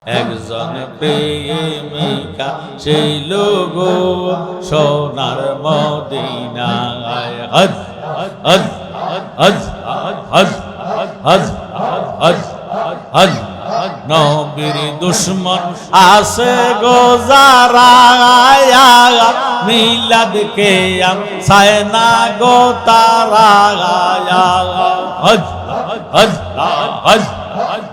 একজন প্রেমিকা সেই লোক সোনার মদিনায় হজ হজ হজ হজ হজ হজ হজ নবীর দুশ্মন আসে গো যারা মিলাদ কে সায় না গো তারা হজ হজ হজ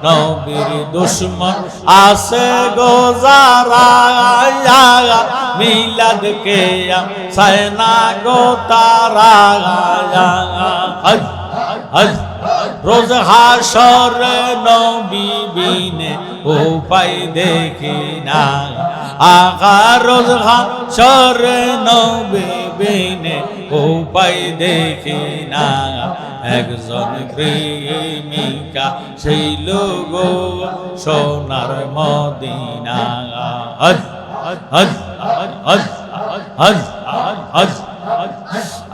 নবীর দুশ্মন আসে গো যারা মিলাদ কে সায় না গো তারা হজ হজ রোজ হাসরে নবী বিনে উপায় দেখি না আগা রোজ হাসরে নবী বিনে উপায় দেখি না একজন প্রেমিকা সেই লোক সোনার মদিনা হজ হজ হজ হজ হজ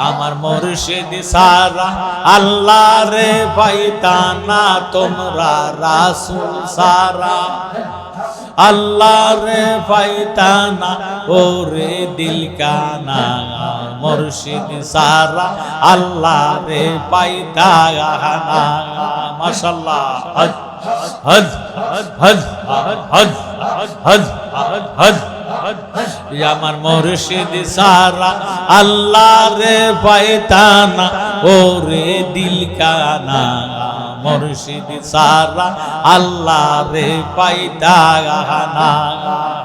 আমার মুর্শিদ সারা আল্লাহ রে পাইতানা তোমরা রাসূল সারা আল্লাহ রে পাইতানা ওরে দিল কানা মুর্শিদ সারা আল্লাহ রে পাইতানা মাশাআল্লাহ হজ হজ হজ হজ হজ হজ আমার মুর্শিদ সারা আল্লাহ রে পাইতানা ওরে দিল কানা মুর্শিদ সারা আল্লাহ রে পাইতানা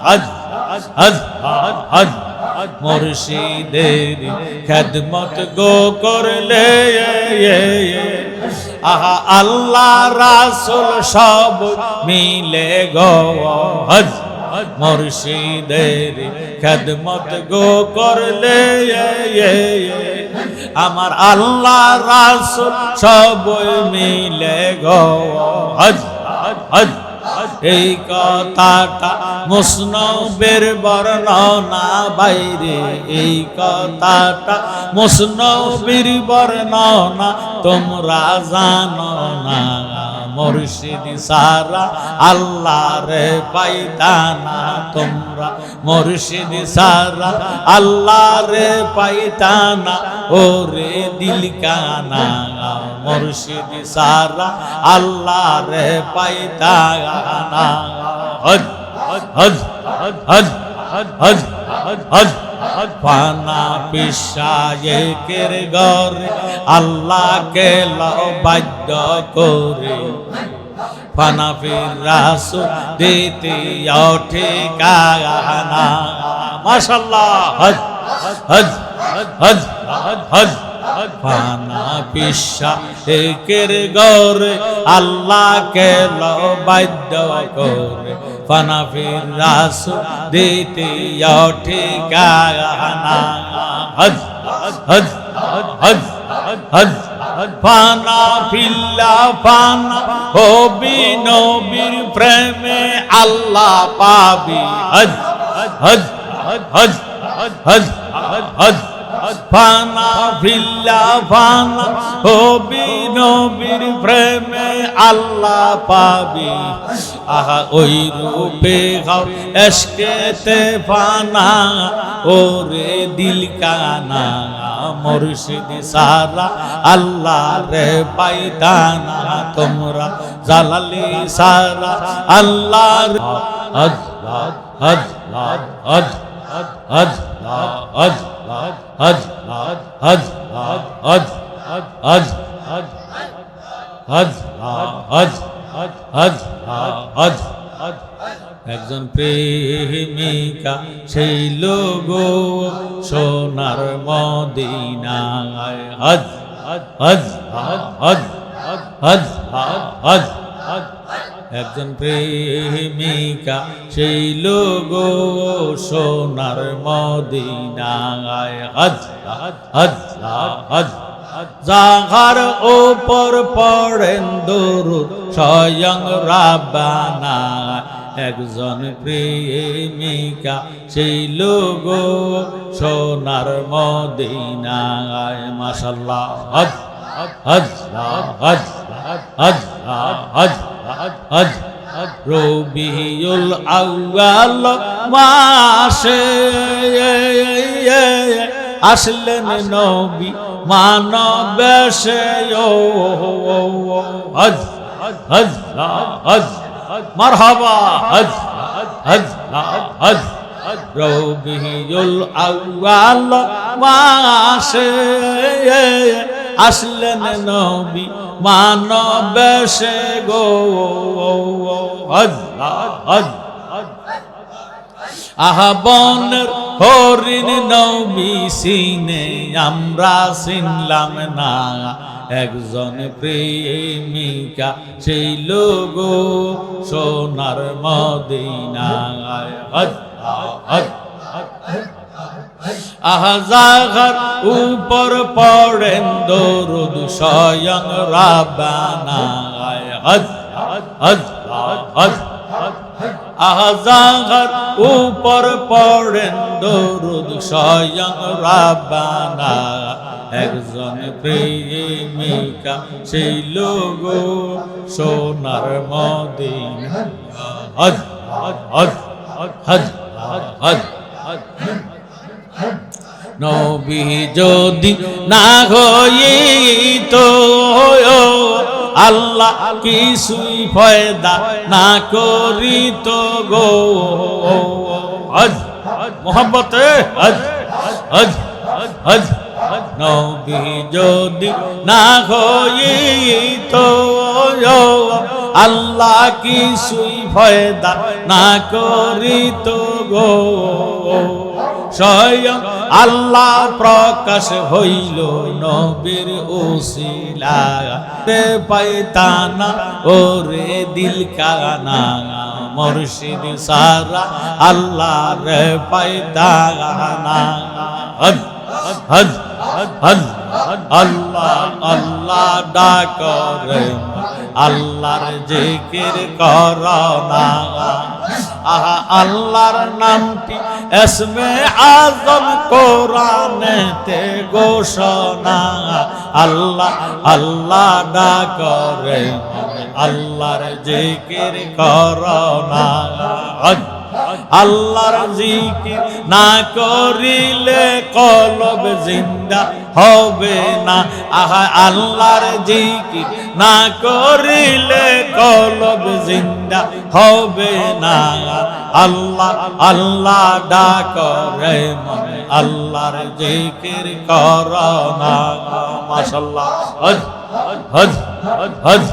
হজ হজ হজ মুর্শিদের খেদমত গো করলে আহা আল্লাহ রাসূল সব মিলে গো হজ মুর্শিদের খেদমত গো করলে আমার আল্লাহ রাসূল সব মিলে গো হজ হজ এই কথাটা মুসনবের বর্ণনা বাইরে এই কথাটা মুসনবের বর্ণনা তোমরা জানো না মুর্শিদ সারা আল্লাহ রে পাইতানা তোমরা মুর্শিদ সারা আল্লাহ রে পাইতানা ওরে দিল কানা মুর্শিদ সারা আল্লাহ রে পাইতানা হজ হজ হজ হজ হজ পানা পিসায়েকের ঘরে আল্লাহকে বাধ্য করে পানা ফির রাসূল দিতে ঠিকানা মাশাআল্লাহ হজ হজ হজ হজ পানা পিসায়েকের ঘরে আল্লাহকে বাধ্য করে পানা ফির রাসূল দিতে ঠিকানা হজ হজ হজ হজ পানা ফিল্লা পানা হবি নবীর প্রেমে আল্লাহ পাবি হজ হজ হজ হজ হজ পানা ফিল্লা পানা হবি নবীর প্রেমে আল্লাহ পাবি আহা ওই রূপে গাও এশকেতে পানা ওরে দিল কানা মুর্শিদ সারা আল্লাহ রে পাইতানা তোমরা জালালি সারা আল্লাহ হজ হজ হজ হজ হজ হজ হজ হজ হজ হজ হজ হজ হজ একজন প্রেমিকা সেই লোক সোনার মদিনায় হজ হজ হজ হজ হজ একজন প্রেমিকা সেই লোক সোনার মদিনায় হজ হজ হজ যাহার ওপর পড়েন দরুদ স্বয়ং রাব্বানা একজন প্রেমিকা সেই লোক সোনার মদিনায় মাশাআল্লাহ হজ হজ হজ হজ হজ হজ রবিউল আউয়াল মাসে আসলেন নবী মানব বেশে হজ হজ হজ মারহাবা হজ হজ হজ রবিউল আউয়াল মাসে আসলেন নবী মানব বেশে গো হজ হজ আহবনের হরিণ নবী সিনে আমরা চিনলাম না একজন প্রেমিকা সেই লোক সোনার মদিনায় হজ হজ আহাজাগার উপর পড়েন দরুদ স্বয়ং রাব্বানা হজ হজ হজ আহাজাগার উপর পড়েন দরুদ স্বয়ং রাব্বানা একজন প্রেমিকা সেই লোক সোনার মদিনা হজ হজ হজ হজ নবী যদি না হইতো আল্লাহ কিছুই ফয়দা না করিত গো হজ মোহাম্মতে হজ হজ হজ নবী যদি না হইতো আল্লাহ কিছুই ফয়দা না করিত গো স্বয়ং আল্লাহ প্রকাশ হইল নবীর উসিলাতে পাইতানা ওরে দিল কানা মুর্শিদ সারা আল্লাহ রে পাইতানা হজ হজ হজ আল্লাহ আল্লাহ ডাক রে আল্লাহর জিকির করনা আহা আল্লাহর নামটি ইসমে আযম কোরআনেতে ঘোষণা আল্লাহ আল্লাহ ডাক রে আল্লাহর জিকির করনা আল্লাহর জিকির না করিলে কলব জিন্দা হবে না আহা আল্লাহর জিকির না করিলে কলব জিন্দা হবে না আল্লাহ আল্লাহ ডাক রে মনে আল্লাহর জিকির করনা মাশাআল্লাহ হজ হজ হজ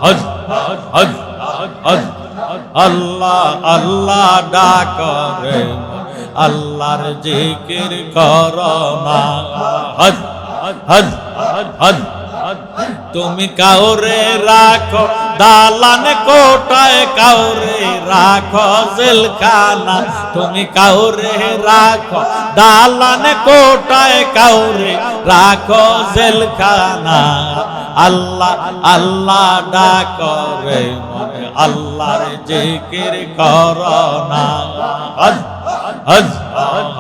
হজ হজ হজ আল্লাহ আল্লাহ ডাক রে আল্লাহর জিকির করনা হজ হজ হজ তুমি কাউরে রাখো দালান কোটায় কাউরে রাখো জেলখানা তুমি কাউরে রাখো দালান কোটায় কাউরে রাখো জেলখানা আল্লাহ আল্লাহ ডাক রে মনে আল্লাহর জিকির করনা হজ হজ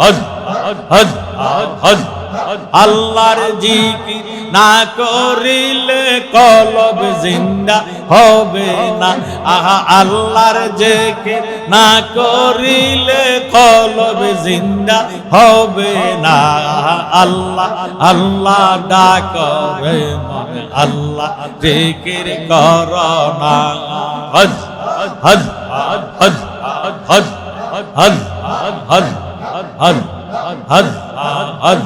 হজ হজ হজ আল্লাহর জিকির না করিলে কলব জিন্দা হবে না আহা আল্লাহর জিকির না করিলে কলব জিন্দা হবে না আল্লাহ আল্লাহ ডাক রে মনে আল্লাহ জিকির করনা হজ হজ হজ হজ হজ হজ হজ হজ হজ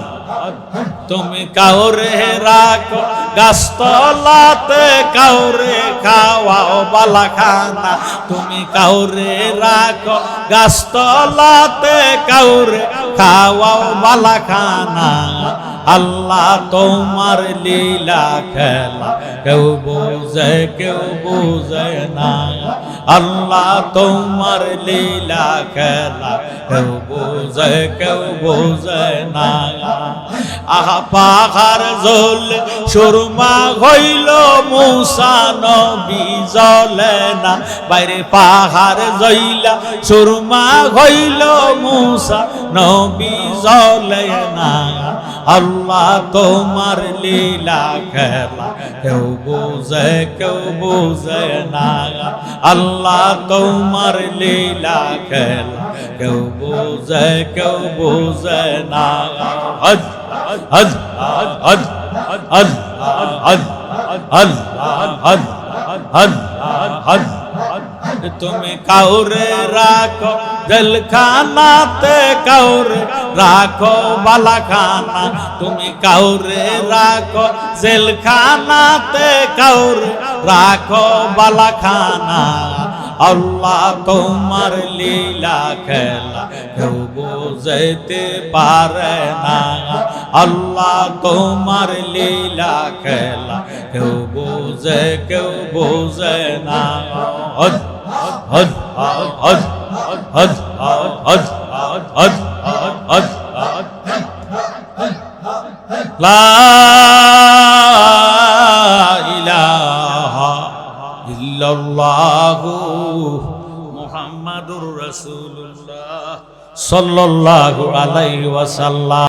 তুমি কাউরে রাখো গাছতলাতে কাউরে খাওয়াও বালাখানা তুমি কাউরে রাখো গাছতলাতে কাউরে খাওয়াও বালাখানা আল্লাহ তোমার লীলা খেলা কেউ বুঝে না আল্লাহ তোমার লীলা খেলা কেউ বুঝে না আহা পাহাড় জ্বলে সুরমা হইল মুসা নবী জ্বলে না বাইরে পাহাড় জ্বলা সুরমা হইল মুসা নবী জ্বলে না আল্লাহ তোমার লীলা খেলা কেউ বুঝে না আল্লাহ তোমার লীলা খেলা কেউ বুঝে না হজ হজ হজ হজ হজ হজ হজ হজ হজ তুমি কাউরে রাখো জেলখানাতে কাউরে রাখো বালাখানা তুমি কাউরে রাখো জেলখানাতে কাউরে রাখো বালাখানা আল্লাহ তোমার লীলা খেলা কেউ বুঝতে পারে না আল্লাহ তোমার লীলা খেলা কেউ বুঝে না হজ হজ হজ হজ হজ হজ হজ লা ইলাহা ইল্লাল্লাহু মুহাম্মাদুর রাসূলুল্লাহ সাল্লাল্লাহু আলাইহি ওয়াসাল্লাম।